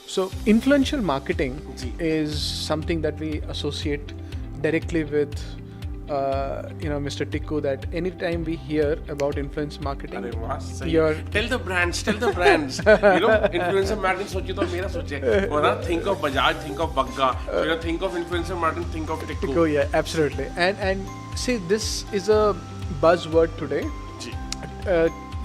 So influential marketing is something that we associate directly with Mr. Tikku, that anytime we hear about influencer marketing, tell the brands. Influencer marketing soche to mera soche. Think of Bajaj, think of Bagga. Think of influencer marketing, think of Tikku. Yeah, absolutely. And see, this is a buzzword today.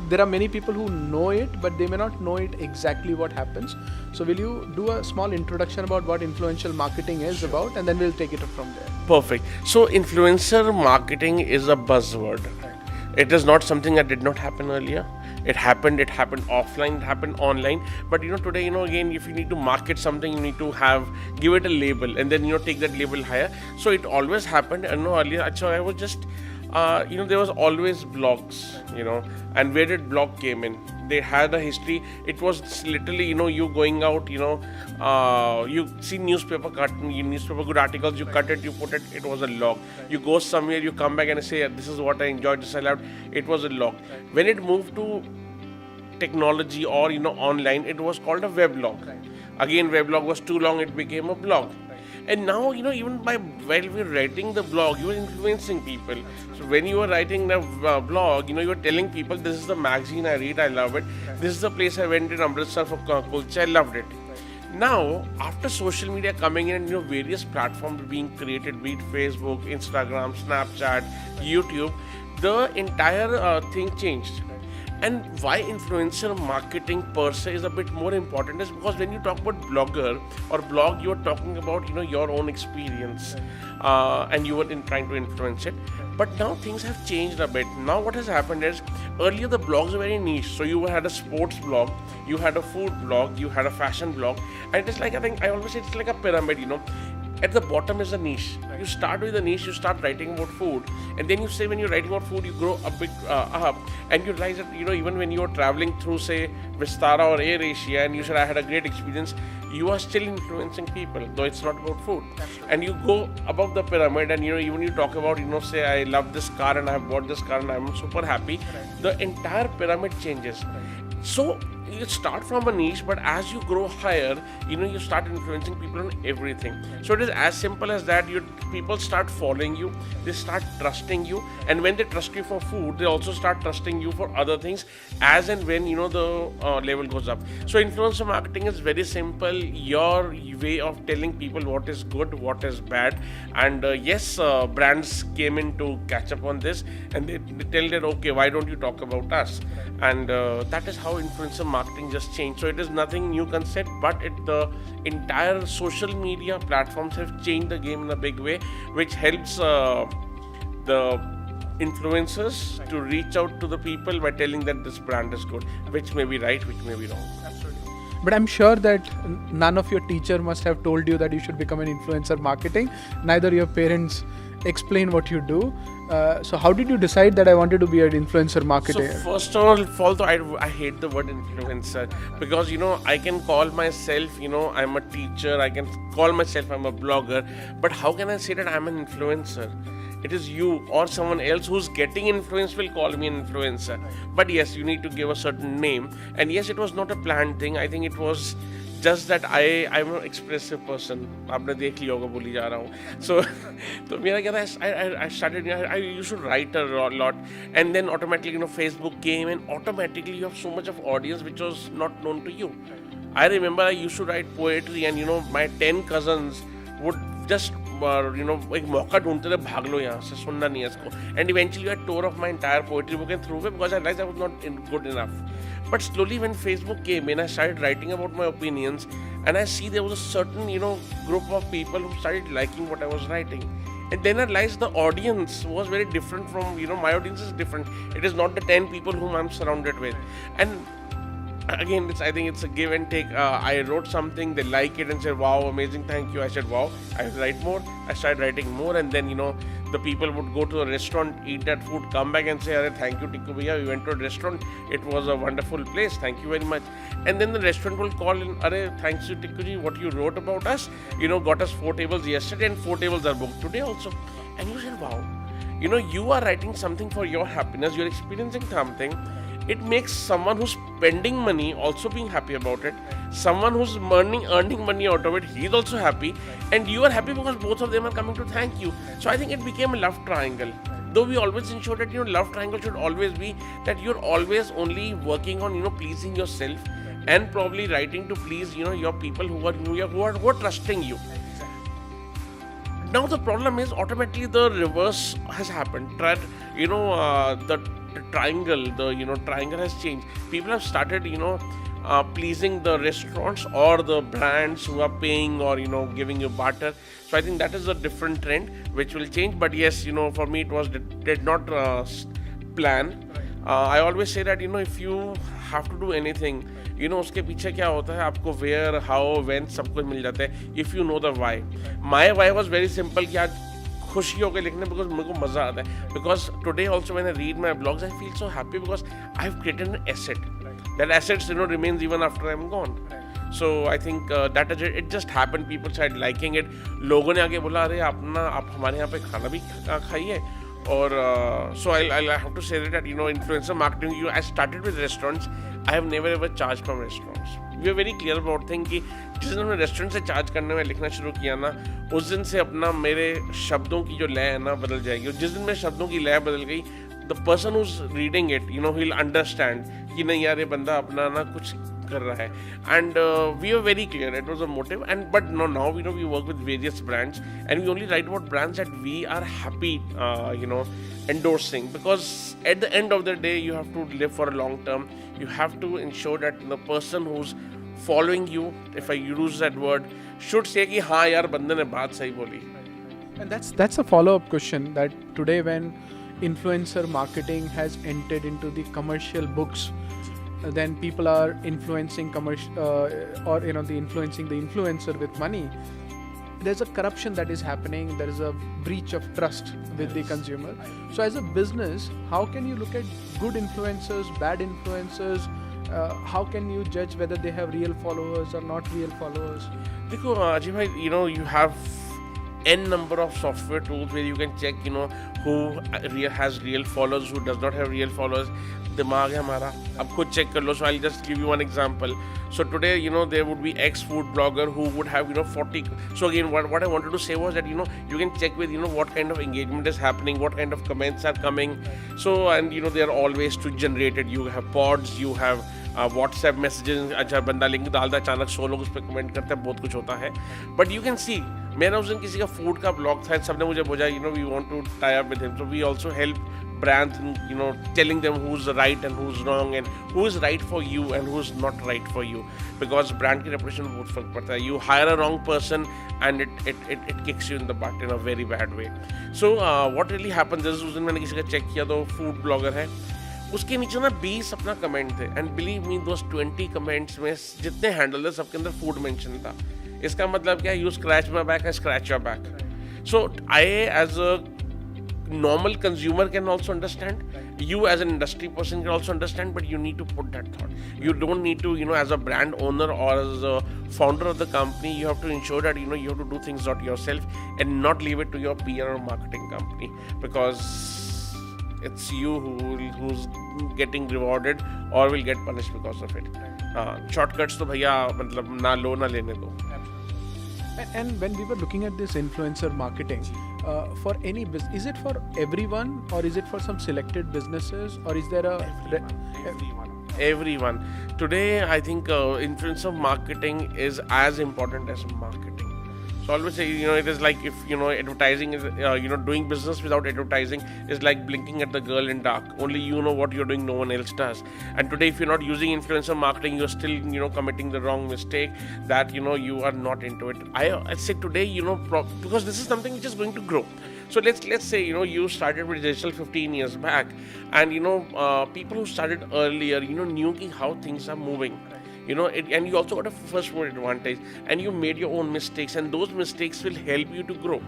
There are many people who know it, but they may not know it exactly what happens. So will you do a small introduction about what influential marketing is about, and then we'll take it from there. Perfect. So influencer marketing is a buzzword. Right. It is not something that did not happen earlier. It happened offline, it happened online. But today, again, if you need to market something, you need to give it a label, and then take that label higher. So it always happened. Earlier, I was just there was always blogs, and where did blog came in? They had a history. It was literally, you going out, you see newspaper good articles, you cut it, you put it, it was a log. You go somewhere, you come back and say, this is what I enjoyed, this I loved, it was a log. When it moved to technology or, online, it was called a weblog. Again, weblog was too long, it became a blog. And now, even while we're writing the blog, you are influencing people. So when you are writing the blog, you are telling people, this is the magazine I read, I love it. This is the place I went in Amritsar for culture, I loved it. Now, after social media coming in and various platforms being created, be it Facebook, Instagram, Snapchat, YouTube, the entire thing changed. And why influencer marketing per se is a bit more important is because when you talk about blogger or blog, you're talking about your own experience, and you were trying to influence it. But now things have changed a bit. Now what has happened is, earlier the blogs were very niche. So you had a sports blog, you had a food blog, you had a fashion blog, and it's like, I always say it's like a pyramid. At the bottom is a niche. You start with a niche, you start writing about food, and then you say when you're writing about food, you grow a bit up, and you realize that even when you're traveling through, say, Vistara or Air Asia, and you said I had a great experience, you are still influencing people, though it's not about food. And you go above the pyramid, and even you talk about say I love this car and I have bought this car and I'm super happy. The entire pyramid changes. So you start from a niche, but as you grow higher, you start influencing people on everything. So it is as simple as that. People start following you, they start trusting you, and when they trust you for food, they also start trusting you for other things as and when the level goes up. So influencer marketing is very simple, your way of telling people what is good, what is bad, and yes, brands came in to catch up on this, and they tell that, okay, why don't you talk about us? And that is how influencer marketing just changed. So it is nothing new concept, but the entire social media platforms have changed the game in a big way, which helps the influencers to reach out to the people by telling that this brand is good, which may be right, which may be wrong. Absolutely. But I'm sure that none of your teacher must have told you that you should become an influencer marketing. Neither your parents explain what you do. So how did you decide that I wanted to be an influencer marketer? So first of all, I hate the word influencer, because I can call myself I'm a teacher, I can call myself I'm a blogger, but how can I say that I'm an influencer? It is you or someone else who's getting influence will call me an influencer. But yes, you need to give a certain name, and yes, it was not a planned thing. I think it was just that I'm an expressive person. आपने देख लिया होगा, बोली जा रहा हूँ. So तो मेरा क्या था, I started, I used to write a lot, and then automatically Facebook came, and automatically you have so much of audience which was not known to you. I remember I used to write poetry, and my 10 cousins would just एक मौका ढूंढते थे, भाग लो यहाँ से, सुनना नहीं है इसको. And eventually I tore off my entire poetry book and threw away because I realized I was not good enough. But slowly when Facebook came in, I started writing about my opinions, and I see there was a certain group of people who started liking what I was writing. And then I realized the audience was very different from, my audience is different. It is not the 10 people whom I'm surrounded with. And again, I think it's a give and take. I wrote something, they like it and said, wow, amazing, thank you. I said, wow, I will write more. I started writing more, and then, the people would go to a restaurant, eat that food, come back and say, thank you, Tikku bhaiya, we went to a restaurant, it was a wonderful place, thank you very much. And then the restaurant will call in, thanks to Tikku ji, what you wrote about us, got us 4 tables yesterday and 4 tables are booked today also. And you said, wow, you are writing something for your happiness, you're experiencing something, it makes someone who's spending money also being happy about it. Someone who's earning money out of it, he's also happy, and you are happy because both of them are coming to thank you. So I think it became a love triangle. Though we always ensure that love triangle should always be that you're always only working on pleasing yourself, and probably writing to please your people who are trusting you. Now the problem is automatically the reverse has happened. The triangle, triangle has changed. People have started, pleasing the restaurants or the brands who are paying or giving you barter. So I think that is a different trend which will change. But yes, for me it was did not plan. I always say that if you have to do anything, उसके पीछे क्या होता है, आपको where, how, when सब कुछ मिल जाता है if you know the why. My why was very simple कि आज खुशी होकर लिखने because मेरे को मजा आता है. Because today also when I read my blogs I feel so happy because I've created an asset. That asset remains even after I'm gone. So I think that it just happened. People started liking it. लोगों ने आके बोला अरे आप हमारे यहाँ पे खाना भी खाइए. Or so I'll have to say that influencer marketing, I started with restaurants. I have never ever charged from restaurants. We are very clear about thing कि जिस दिन मैंने रेस्टोरेंट से चार्ज करने में लिखना शुरू किया ना, उस दिन से अपना मेरे शब्दों की जो लय है ना बदल जाएगी. और जिस दिन मेरे शब्दों की लय बदल गई, the person who's reading it, he'll understand कि नहीं यार ये बंदा अपना ना कुछ कर रहा है. And we were very clear it was a motive. And but now we work with various brands, and we only write about brands that we are happy endorsing, because at the end of the day you have to live for a long term. You have to ensure that the person who's following you, if I use that word, should say कि हाँ यार बंदे ने बात सही बोली. And that's a follow-up question, that today when influencer marketing has entered into the commercial books, then people are influencing influencing the influencer with money. There's a corruption that is happening. There is a breach of trust with the consumer. So as a business, how can you look at good influencers, bad influencers? How can you judge whether they have real followers or not real followers? देखो अजय भाई, you have n number of software tools where you can check who has real followers, who does not have real followers. दिमाग है हमारा, अब खुद check कर लो. So I'll just give you one example. So today there would be X food blogger who would have 40. So again what I wanted to say was that you can check with what kind of engagement is happening, what kind of comments are coming. So and they are always to generated. You have pods, you have WhatsApp messages. अच्छा बंदा link डालता है, अचानक 100 लोग उस पर comment करते हैं, बहुत कुछ होता है. बट यू कैन सी, मेरा उस दिन किसी का फूड का ब्लॉग था, सबने मुझे बोला we want to tie up with him. So we also help brands telling them who's right and who's wrong, and who is right for you and who's not right for you, because brand की reputation बहुत फर्क पड़ता है. You hire a wrong person and it kicks you in the butt in a very bad way. So what really happens is, उस दिन मैंने किसी का चेक किया तो फूड ब्लॉगर है, उसके नीचे ना 20 अपना कमेंट थे, and believe me those 20 comments में जितने हैंडल थे सबके अंदर फूड मेंशन था. इसका मतलब क्या है, you scratch my back, I scratch your back. So I as a normal consumer can also understand, you as an industry person can also understand, but you need to put that thought. You don't need to as a brand owner or as a founder of the company, you have to ensure that you have to do things not yourself and not leave it to your PR or marketing company, because it's you who's getting rewarded or will get punished because of it. Shortcuts तो भैया मतलब ना लो ना लेने दो. And when we were looking at this influencer marketing, for any business, is it for everyone or is it for some selected businesses, or is there everyone? Today I think influencer marketing is as important as marketing. So I always say it is like if advertising is doing business without advertising is like blinking at the girl in dark. Only you know what you're doing, no one else does. And today if you're not using influencer marketing, you're still committing the wrong mistake, that you are not into it. I say today because this is something which is going to grow. So let's say you started with digital 15 years back, and people who started earlier knew how things are moving. And you also got a first mover advantage, and you made your own mistakes, and those mistakes will help you to grow.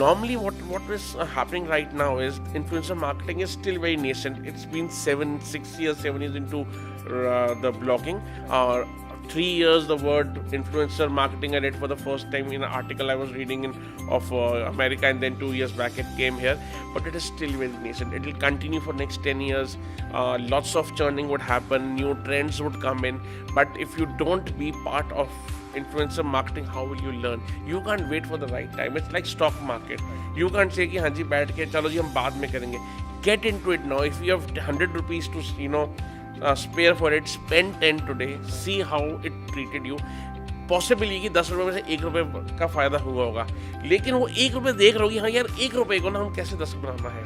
Normally what is happening right now is influencer marketing is still very nascent. It's been 7 years into the blogging. 3 years the word influencer marketing I read for the first time in an article I was reading of America, and then 2 years back it came here, but it is still very nascent. It will continue for next 10 years. Lots of churning would happen, new trends would come in, but if you don't be part of influencer marketing, how will you learn? You can't wait for the right time. It's like stock market. You can't say कि हाँ जी बैठ के चलो जी हम बाद में करेंगे. Get into it now. If you have 100 rupees to spare for it, spend 10 today. See how it treated you. Possibly कि 10 रुपये में से 1 रुपये का फायदा हुआ होगा, लेकिन वो 1 रुपये देख रहे होगी हाँ यार 1 रुपये को ना हम कैसे 10 बनाना है.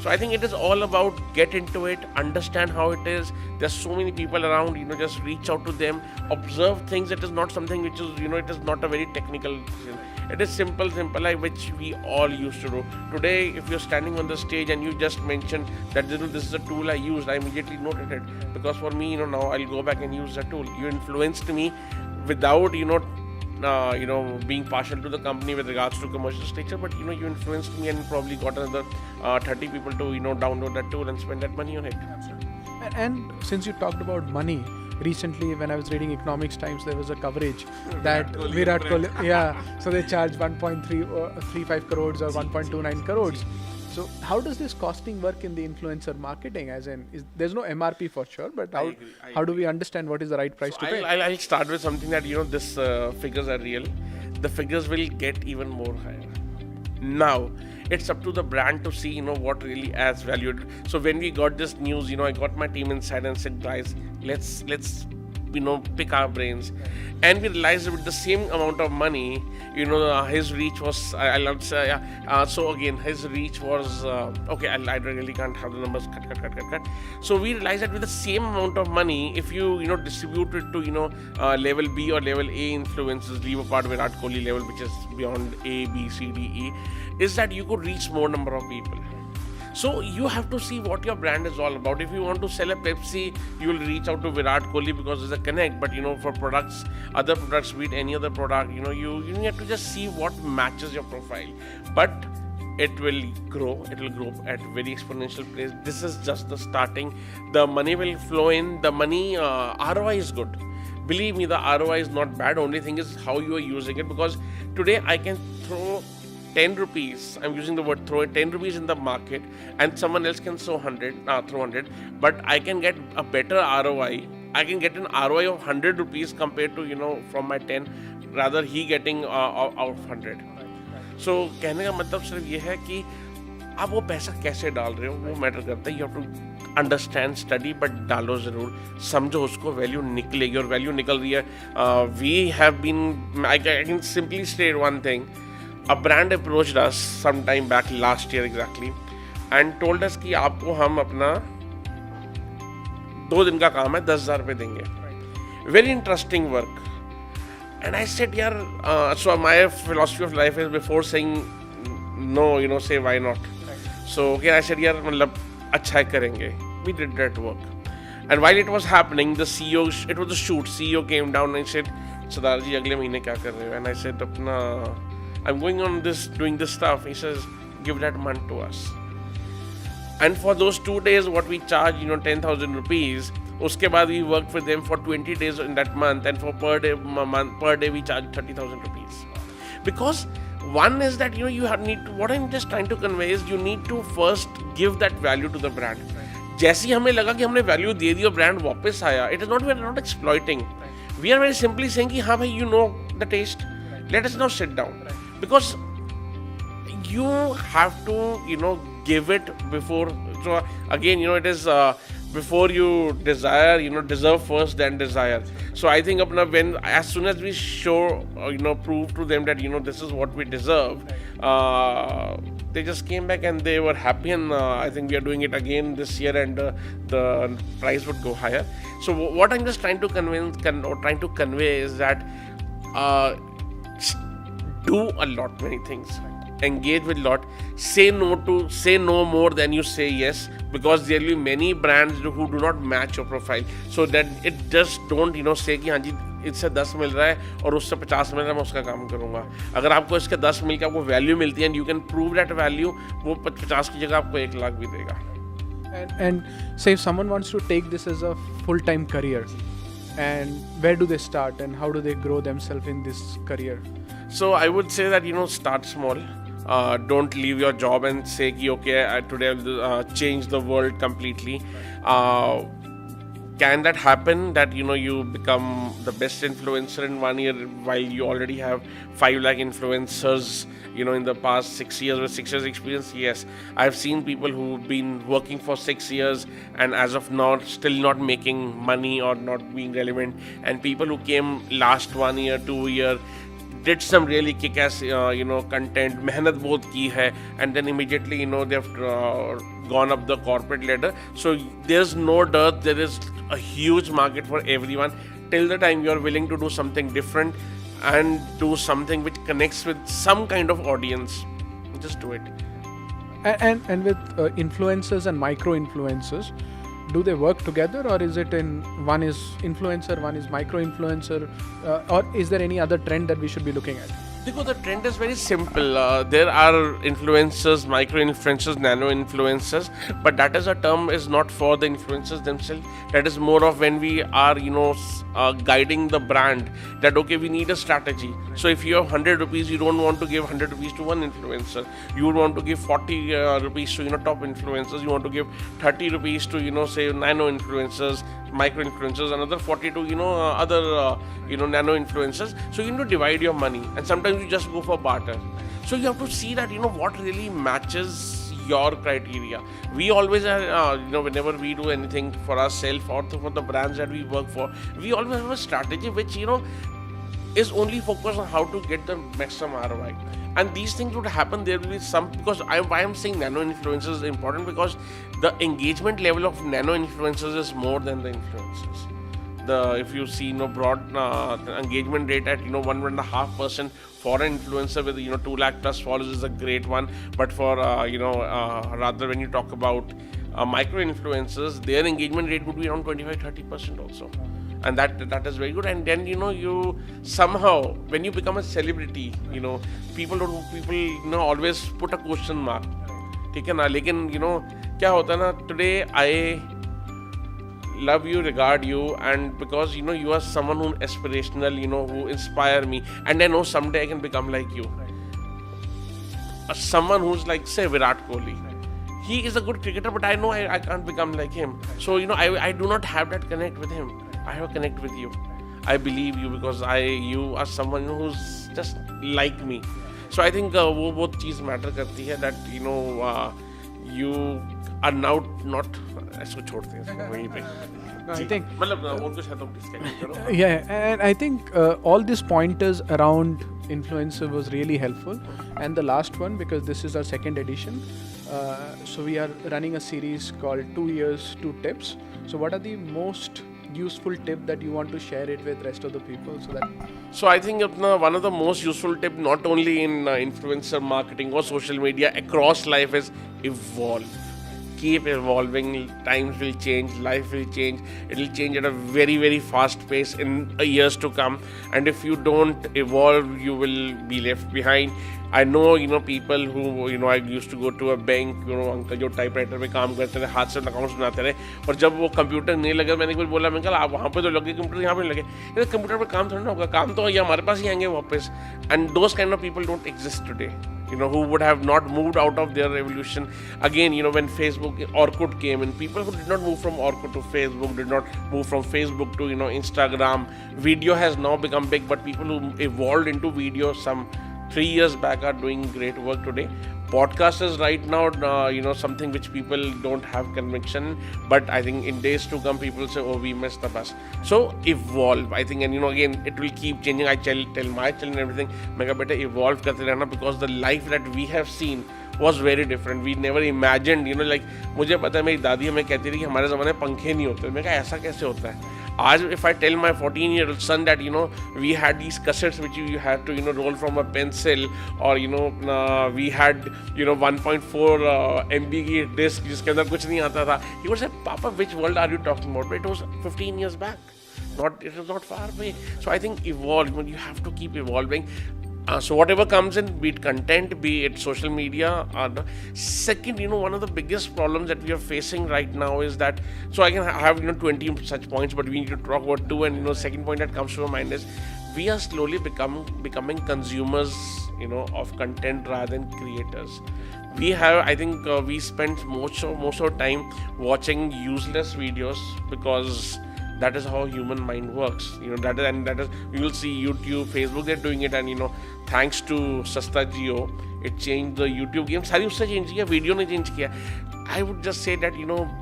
So I think it is all about get into it, understand how it is. There's so many people around, just reach out to them, observe things. It is not something which is, it is not a very technical thing. It is simple, like which we all used to do. Today, if you're standing on the stage and you just mentioned that this is a tool I used, I immediately noted it. Because for me, now I'll go back and use that tool. You influenced me without, being partial to the company with regards to commercial structure, but you influenced me and probably got another 30 people to download that tool and spend that money on it. And since you talked about money, recently when I was reading Economics Times, there was a coverage that Virat Kohli, so they charge 1.35 crores or 1.29 crores. So how does this costing work in the influencer marketing? As in, there's no MRP for sure, but how do we understand what is the right price to pay? I'll start with something that this figures are real. The figures will get even more higher. Now, it's up to the brand to see what really adds value. So when we got this news, I got my team inside and said, guys, let's pick our brains. And we realized that with the same amount of money, his reach was, so again, his reach was, I really can't have the numbers, cut. So we realized that with the same amount of money, if you, distribute it to, level B or level A influencers, leave apart Virat Kohli level, which is beyond A, B, C, D, E, is that you could reach more number of people. So you have to see what your brand is all about. If you want to sell a Pepsi, you will reach out to Virat Kohli because there's a connect. But for products, other products, be it any other product, you have to just see what matches your profile. But it will grow. It will grow at very exponential pace. This is just the starting. The money will flow in. The money ROI is good. Believe me, the ROI is not bad. Only thing is how you are using it. Because today I can throw 10 rupees, I'm using the word throw, 10 rupees in the market, and someone else can throw 100, but I can get a better ROI. I can get an ROI of 100 rupees compared to, from my 10, rather he getting out of 100. So, कहने का मतलब सिर्फ ये है कि आप वो पैसा कैसे डाल रहे हो, वो मैटर करता है. You have to understand, study, but डालो ज़रूर, समझो उसको, वैल्यू निकलेगी और वैल्यू निकल रही है. We have been, I can simply state one thing. A brand approached us some time back, last year exactly, and told us कि आपको हम अपना 2 दिन का काम है 10,000 रुपये देंगे. Very interesting work. And I said, so my philosophy of life is before saying no, say why not. So I said, मतलब अच्छा है करेंगे. We did that work. And while it was happening, the CEO, it was a shoot. CEO came down and said, Sardar ji, अगले महीने क्या कर रहे हो? And I said, I'm going on this, doing this stuff. He says, give that month to us. And for those 2 days, what we charge, 10,000 rupees. Uske baad we worked with them for 20 days in that month, and for per day we charge 30,000 rupees. Because one is that, you need to, what I'm just trying to convey is you need to first give that value to the brand. जैसे ही हमें लगा कि हमने value दे दी और brand वापस आया, it is not, we are not exploiting. We are very simply saying कि हाँ भाई, the taste. Let us now sit down. Because you have to, give it before. So again, it is before you desire, deserve first, then desire. So I think when as soon as we show, prove to them that this is what we deserve, they just came back and they were happy. And I think we are doing it again this year, and the price would go higher. So what I'm just trying to convey is that. Do a lot many things, engage with lot, say no more than you say yes, because there will be many brands who do not match your profile. So that it just don't say कि हाँ जी इससे 10 मिल रहा है और उससे 50 मिल रहा है, मैं उसका काम करूँगा. अगर आपको इसके 10 मिल के आपको वैल्यू मिलती है and you can prove that value, वो 50 की जगह आपको 1 लाख भी देगा. And say if someone wants to take this as a full-time career, and where do they start and how do they grow themselves in this career? So I would say that start small. Don't leave your job and say okay, today I'll change the world completely. Can that happen that you become the best influencer in 1 year while you already have 5 lakh influencers in the past 6 years with 6 years experience? Yes, I've seen people who've been working for 6 years and as of now still not making money or not being relevant, and people who came last 1 year 2 year did some really kick-ass content, mehnat bahut ki hai, and then immediately they've gone up the corporate ladder. So there's no doubt there is a huge market for everyone till the time you're willing to do something different and do something which connects with some kind of audience. Just do it. And with influencers and micro influencers, do they work together, or is it in one is influencer, one is micro influencer, or is there any other trend that we should be looking at? Because the trend is very simple. There are influencers, micro influencers, nano influencers, but that is a term is not for the influencers themselves. That is more of when we are guiding the brand that okay, we need a strategy. So if you have 100 rupees, you don't want to give 100 rupees to one influencer. You would want to give 40 rupees to top influencers. You want to give 30 rupees to say nano influencers, micro influencers, another 40 to other nano influencers. So you need to divide your money, and sometimes you just go for barter. So you have to see that what really matches your criteria. We always are whenever we do anything for ourselves or for the brands that we work for, we always have a strategy which is only focused on how to get the maximum ROI. And these things would happen. There will be some, because why I'm saying nano influencers is important, because the engagement level of nano influencers is more than the influencers. If you see broad the engagement rate at 1.5% for an influencer with 2 lakh plus followers is a great one. But for rather when you talk about micro influencers, their engagement rate would be around 25-30% also. And that is very good. And then you somehow, when you become a celebrity, people always put a question mark. ठीक है ना? लेकिन क्या होता है ना, today I love you, regard you, and because you are someone who aspirational, who inspire me, and I know someday I can become like you. Someone who's like, say, Virat Kohli. He is a good cricketer, but I know I can't become like him. So I do not have that connect with him. I have a connect with you. I believe you because you are someone who's just like me. So I think वो बहुत चीज़ matter करती है that you are now not. इसको छोड़ते हैं वहीं पे. I think मतलब और कुछ है तो discuss करो. Yeah, and I think all these pointers around influencer was really helpful. And the last one, because this is our second edition, so we are running a series called 2 years 2 tips. So what are the most useful tip that you want to share it with rest of the people? So I think one of the most useful tip, not only in influencer marketing or social media, across life, is evolve. Keep evolving. Times will change, life will change. It will change at a very, very fast pace in years to come. And if you don't evolve, you will be left behind. I know people who I used to go to a bank, uncle जो typewriter पे काम करते थे, हाथ से accounts बनाते रहे, और जब वो कंप्यूटर नहीं लगा, मैंने कुछ बोला, मैं कहा आप वहाँ पे तो लगे कंप्यूटर, यहाँ पे नहीं लगे. ये कंप्यूटर पे काम थोड़ा ना होगा, काम तो ये हमारे पास ही आएंगे वापस. And those kind of people don't exist today, who would have not moved out of their evolution. Again, when Facebook, Orkut came in, people who did not move from Orkut to Facebook, did not move from Facebook to Instagram. Video has now become big, but people who evolved into video some 3 years back are doing great work today. Podcast is right now, something which people don't have conviction, but I think in days to come, people say, oh, we missed the bus. So evolve, I think, and again, it will keep changing. I tell my children everything, mega better evolve karte rehna, because the life that we have seen was very different. We never imagined, like, मुझे पता है, मेरी दादी हमें कहती थी कि हमारे ज़माने में पंखे नहीं होते. मैं कहा ऐसा कैसे होता है? आज if I tell my 14-year-old son that we had these cassettes which you had to roll from a pencil, or we had 1.4 MB की disc जिसके अंदर कुछ नहीं आता था, he would say, Papa, which world are you talking about? But it was 15 years back. It was not far away. So I think evolve. You have to keep evolving. So whatever comes in, be it content, be it social media. Second, one of the biggest problems that we are facing right now is that, so I can have 20 such points, but we need to talk about two. And second point that comes to my mind is we are slowly becoming consumers, of content rather than creators. I think we spend most of our time watching useless videos because that is how human mind works. That is you will see YouTube, Facebook, they're doing it, and thanks to Sasta Jio, it changed the YouTube game. सारी उससे change किया, video ने change किया. I would just say that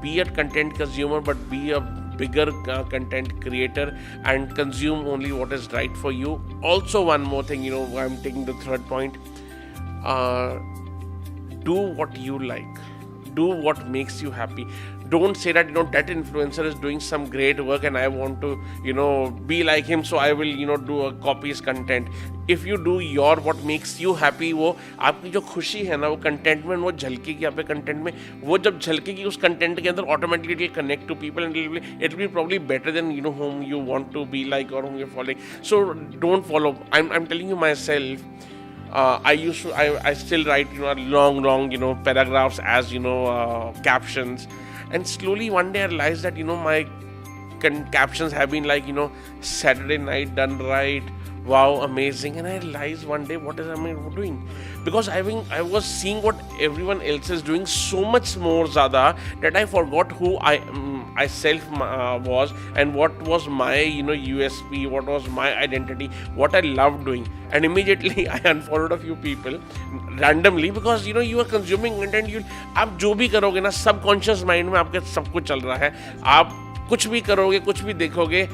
be a content consumer, but be a bigger content creator and consume only what is right for you. Also, one more thing, I'm taking the third point. Do what you like. Do what makes you happy. Don't say that that influencer is doing some great work and I want to be like him, so I will do a copy his content. If you do what makes you happy, वो आपकी जो खुशी है ना, वो content में वो झलकेगी आपके कंटेंट में. वो जब झलकेगी उस कंटेंट के अंदर, automatically it will connect to people and it will be probably better than whom you want to be like or whom you're following. So don't follow. I'm telling you myself. I still write long paragraphs as captions, and slowly one day I realized that my captions have been like Saturday night done right, wow, amazing. And I realized one day what is I doing, because I was seeing what everyone else is doing so much more zyada that I forgot who I self was and what was my USP, what was my identity, what I loved doing. And immediately I unfollowed a few people randomly, because you are consuming content. आप जो भी करोगे ना, subconscious mind में आपके सब कुछ चल रहा है. आप कुछ भी करोगे, कुछ भी देखोगे,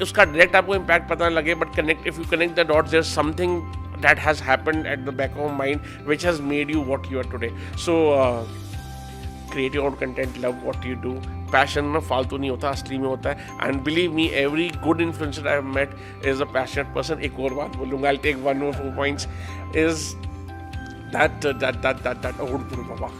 उसका डायरेक्ट आपको इम्पैक्ट पता लगे, but if you connect the dots, there's something that has happened at the back of your mind which has made you what you are today. So create your own content, love what you do. Passion ना फालतू नहीं होता, असली में होता है. And believe me, every good influencer I have met is a passionate person. एक और बात बोलूँगा, I'll take 1 or 2 points, is that Baba.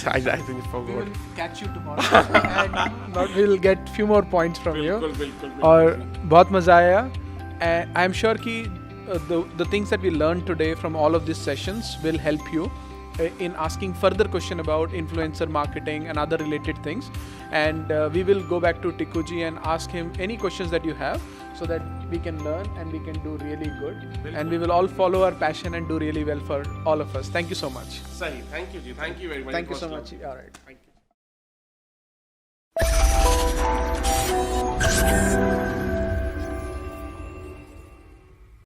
I think it's for We good. will catch you tomorrow and we'll get few more points from you. बिल्कुल. और बहुत मज़ा आया. And I'm sure कि the things that we learned today from all of these sessions will help you in asking further question about influencer marketing and other related things. And we will go back to Tikku ji and ask him any questions that you have, so that we can learn and we can do really good. And we will all follow our passion and do really well for all of us. Thank you so much. Sahi. Thank you ji. Thank you very much. Thank you so much. All right. Thank you.